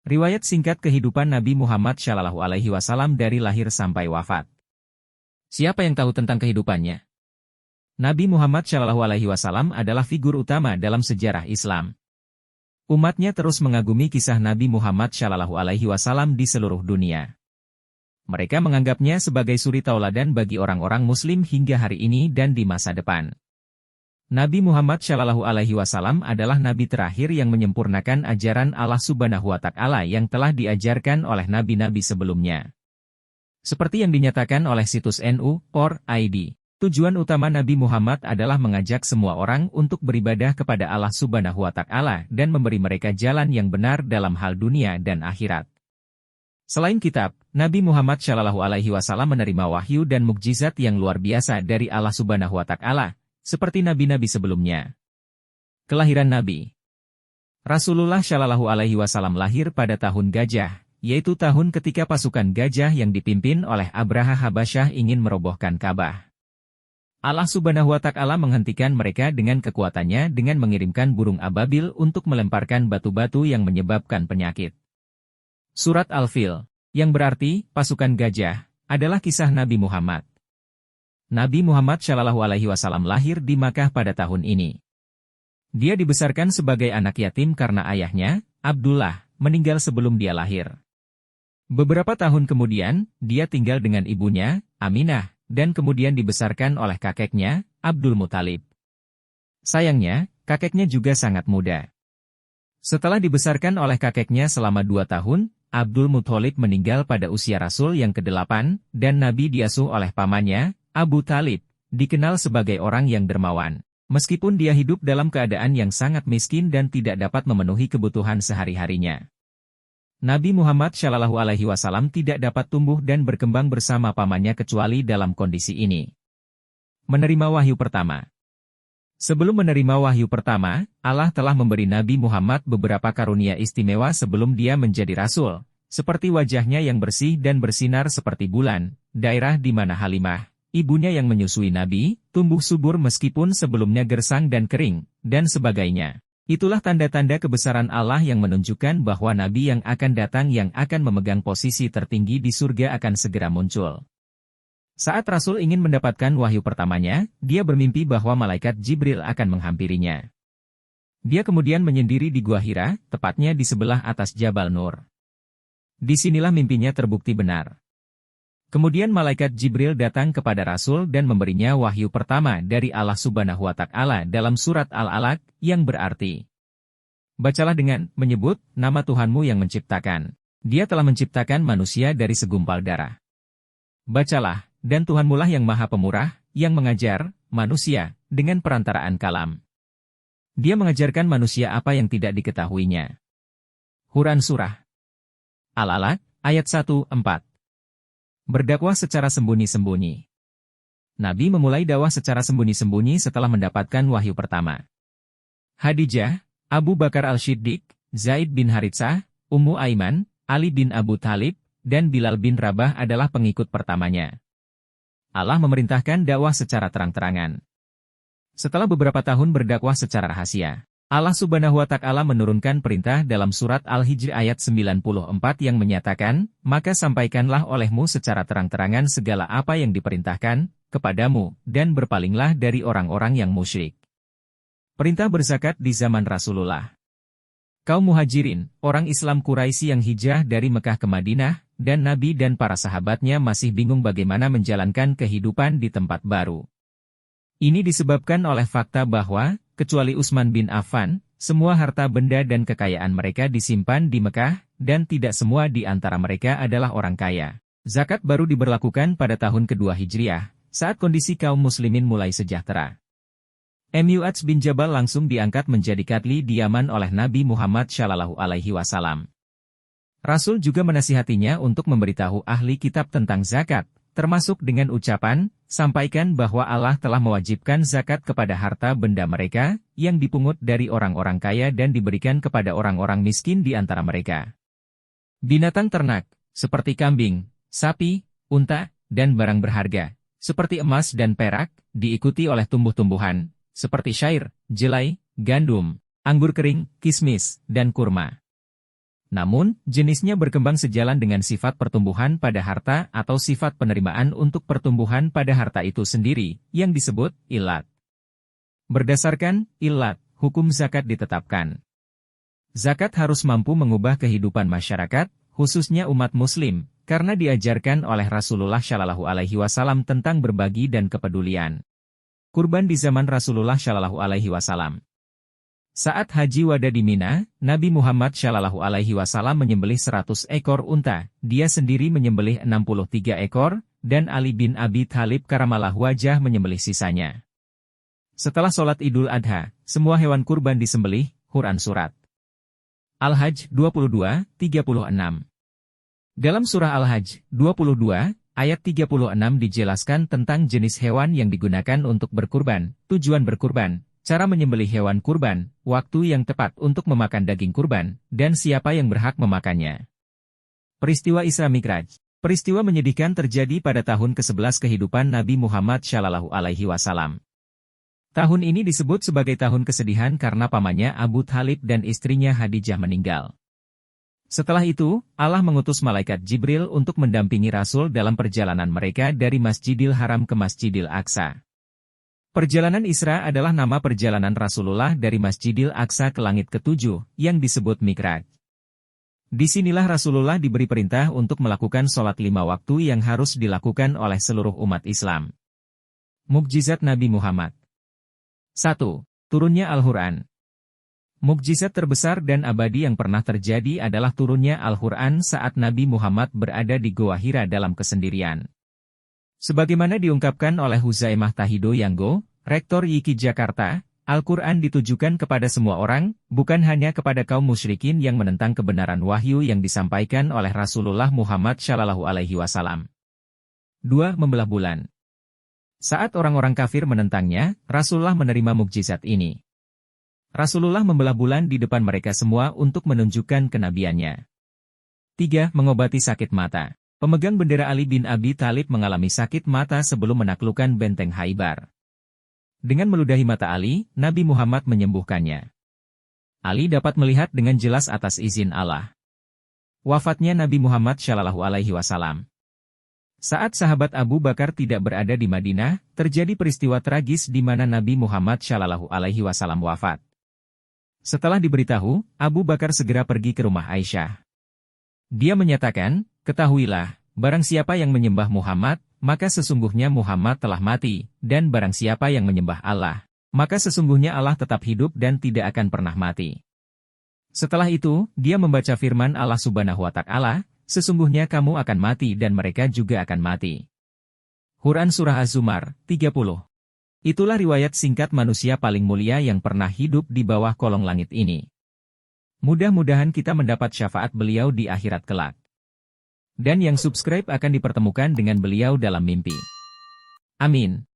Riwayat singkat kehidupan Nabi Muhammad SAW dari lahir sampai wafat. Siapa yang tahu tentang kehidupannya? Nabi Muhammad SAW adalah figur utama dalam sejarah Islam. Umatnya terus mengagumi kisah Nabi Muhammad SAW di seluruh dunia. Mereka menganggapnya sebagai suri tauladan bagi orang-orang Muslim hingga hari ini dan di masa depan. Nabi Muhammad SAW adalah nabi terakhir yang menyempurnakan ajaran Allah Subhanahu wa Ta'ala yang telah diajarkan oleh nabi-nabi sebelumnya. Seperti yang dinyatakan oleh situs nu.org, tujuan utama Nabi Muhammad adalah mengajak semua orang untuk beribadah kepada Allah Subhanahu wa Ta'ala dan memberi mereka jalan yang benar dalam hal dunia dan akhirat. Selain kitab, Nabi Muhammad SAW menerima wahyu dan mukjizat yang luar biasa dari Allah Subhanahu wa Ta'ala, seperti nabi-nabi sebelumnya. Kelahiran Nabi Rasulullah SAW lahir pada tahun Gajah, yaitu tahun ketika pasukan gajah yang dipimpin oleh Abraha Habasyah ingin merobohkan Ka'bah. Allah Subhanahu wa Ta'ala menghentikan mereka dengan kekuatannya dengan mengirimkan burung ababil untuk melemparkan batu-batu yang menyebabkan penyakit. Surat Al-Fil, yang berarti pasukan gajah, adalah kisah Nabi Muhammad. Nabi Muhammad SAW lahir di Makkah pada tahun ini. Dia dibesarkan sebagai anak yatim karena ayahnya, Abdullah, meninggal sebelum dia lahir. Beberapa tahun kemudian, dia tinggal dengan ibunya, Aminah, dan kemudian dibesarkan oleh kakeknya, Abdul Muthalib. Sayangnya, kakeknya juga sangat muda. Setelah dibesarkan oleh kakeknya selama 2 tahun, Abdul Muthalib meninggal pada usia Rasul yang ke-8, dan Nabi diasuh oleh pamannya, Abu Talib, dikenal sebagai orang yang dermawan. Meskipun dia hidup dalam keadaan yang sangat miskin dan tidak dapat memenuhi kebutuhan sehari-harinya. Nabi Muhammad SAW tidak dapat tumbuh dan berkembang bersama pamannya kecuali dalam kondisi ini. Menerima wahyu pertama. Sebelum menerima wahyu pertama, Allah telah memberi Nabi Muhammad beberapa karunia istimewa sebelum dia menjadi Rasul, seperti wajahnya yang bersih dan bersinar seperti bulan, daerah di mana Halimah, ibunya yang menyusui Nabi, tumbuh subur meskipun sebelumnya gersang dan kering, dan sebagainya. Itulah tanda-tanda kebesaran Allah yang menunjukkan bahwa Nabi yang akan datang yang akan memegang posisi tertinggi di surga akan segera muncul. Saat Rasul ingin mendapatkan wahyu pertamanya, dia bermimpi bahwa malaikat Jibril akan menghampirinya. Dia kemudian menyendiri di Gua Hira, tepatnya di sebelah atas Jabal Nur. Disinilah mimpinya terbukti benar. Kemudian malaikat Jibril datang kepada Rasul dan memberinya wahyu pertama dari Allah Subhanahu wa Ta'ala dalam surat Al-Alaq, yang berarti, bacalah dengan menyebut nama Tuhanmu yang menciptakan. Dia telah menciptakan manusia dari segumpal darah. Bacalah, dan Tuhanmulah yang Maha Pemurah, yang mengajar manusia dengan perantaraan kalam. Dia mengajarkan manusia apa yang tidak diketahuinya. Quran Surah Al-Alaq, ayat 1-4. Berdakwah secara sembunyi-sembunyi. Nabi memulai dakwah secara sembunyi-sembunyi setelah mendapatkan wahyu pertama. Khadijah, Abu Bakar Al-Shiddiq, Zaid bin Haritsah, Ummu Aiman, Ali bin Abu Thalib, dan Bilal bin Rabah adalah pengikut pertamanya. Allah memerintahkan dakwah secara terang-terangan. Setelah beberapa tahun berdakwah secara rahasia, Allah Subhanahu wa Ta'ala menurunkan perintah dalam surat Al-Hijr ayat 94 yang menyatakan, maka sampaikanlah olehmu secara terang-terangan segala apa yang diperintahkan kepadamu, dan berpalinglah dari orang-orang yang musyrik. Perintah berzakat di zaman Rasulullah. Kaum Muhajirin, orang Islam Quraisy yang hijrah dari Mekah ke Madinah, dan Nabi dan para sahabatnya masih bingung bagaimana menjalankan kehidupan di tempat baru. Ini disebabkan oleh fakta bahwa, kecuali Utsman bin Affan, semua harta benda dan kekayaan mereka disimpan di Mekah, dan tidak semua di antara mereka adalah orang kaya. Zakat baru diberlakukan pada tahun kedua Hijriah, saat kondisi kaum muslimin mulai sejahtera. Mu'adz bin Jabal langsung diangkat menjadi kadli di Yaman oleh Nabi Muhammad SAW. Rasul juga menasihatinya untuk memberitahu ahli kitab tentang zakat, termasuk dengan ucapan, sampaikan bahwa Allah telah mewajibkan zakat kepada harta benda mereka, yang dipungut dari orang-orang kaya dan diberikan kepada orang-orang miskin di antara mereka. Binatang ternak, seperti kambing, sapi, unta, dan barang berharga, seperti emas dan perak, diikuti oleh tumbuh-tumbuhan, seperti syair, jelai, gandum, anggur kering, kismis, dan kurma. Namun, jenisnya berkembang sejalan dengan sifat pertumbuhan pada harta atau sifat penerimaan untuk pertumbuhan pada harta itu sendiri, yang disebut ilat. Berdasarkan ilat, hukum zakat ditetapkan. Zakat harus mampu mengubah kehidupan masyarakat, khususnya umat muslim, karena diajarkan oleh Rasulullah Shallallahu Alaihi Wasallam tentang berbagi dan kepedulian. Kurban di zaman Rasulullah Shallallahu Alaihi Wasallam. Saat haji wada di Mina, Nabi Muhammad Shallallahu Alaihi Wasallam menyembelih 100 ekor unta, dia sendiri menyembelih 63 ekor, dan Ali bin Abi Thalib karamallah wajah menyembelih sisanya. Setelah sholat Idul Adha, semua hewan kurban disembelih. Quran Surat Al-Hajj 22:36. Dalam surah Al-Hajj 22, ayat 36 dijelaskan tentang jenis hewan yang digunakan untuk berkurban, tujuan berkurban, cara menyembelih hewan kurban, waktu yang tepat untuk memakan daging kurban, dan siapa yang berhak memakannya. Peristiwa Isra Mi'raj. Peristiwa menyedihkan terjadi pada tahun ke-11 kehidupan Nabi Muhammad Shallallahu Alaihi Wasallam. Tahun ini disebut sebagai tahun kesedihan karena pamannya Abu Thalib dan istrinya Khadijah meninggal. Setelah itu, Allah mengutus malaikat Jibril untuk mendampingi Rasul dalam perjalanan mereka dari Masjidil Haram ke Masjidil Aqsa. Perjalanan Isra adalah nama perjalanan Rasulullah dari Masjidil Aqsa ke langit ke-7, yang disebut Mi'raj. Disinilah Rasulullah diberi perintah untuk melakukan sholat 5 waktu yang harus dilakukan oleh seluruh umat Islam. Mukjizat Nabi Muhammad. 1. Turunnya Al-Quran. Mukjizat terbesar dan abadi yang pernah terjadi adalah turunnya Al-Quran saat Nabi Muhammad berada di Goa Hira dalam kesendirian. Sebagaimana diungkapkan oleh Huzaimah Tahido Yanggo, Rektor YIKI Jakarta, Al-Quran ditujukan kepada semua orang, bukan hanya kepada kaum musyrikin yang menentang kebenaran wahyu yang disampaikan oleh Rasulullah Muhammad Shallallahu Alaihi Wasallam. 2. Membelah bulan. Saat orang-orang kafir menentangnya, Rasulullah menerima mukjizat ini. Rasulullah membelah bulan di depan mereka semua untuk menunjukkan kenabiannya. 3. Mengobati sakit mata. Pemegang bendera Ali bin Abi Thalib mengalami sakit mata sebelum menaklukkan benteng Khaybar. Dengan meludahi mata Ali, Nabi Muhammad menyembuhkannya. Ali dapat melihat dengan jelas atas izin Allah. Wafatnya Nabi Muhammad Shallallahu Alaihi Wasallam. Saat sahabat Abu Bakar tidak berada di Madinah, terjadi peristiwa tragis di mana Nabi Muhammad Shallallahu Alaihi Wasallam wafat. Setelah diberitahu, Abu Bakar segera pergi ke rumah Aisyah. Dia menyatakan, "Ketahuilah, barang siapa yang menyembah Muhammad, maka sesungguhnya Muhammad telah mati, dan barang siapa yang menyembah Allah, maka sesungguhnya Allah tetap hidup dan tidak akan pernah mati." Setelah itu, dia membaca firman Allah Subhanahu wa Ta'ala, "Sesungguhnya kamu akan mati dan mereka juga akan mati." Quran Surah Az-Zumar 30. Itulah riwayat singkat manusia paling mulia yang pernah hidup di bawah kolong langit ini. Mudah-mudahan kita mendapat syafaat beliau di akhirat kelak. Dan yang subscribe akan dipertemukan dengan beliau dalam mimpi. Amin.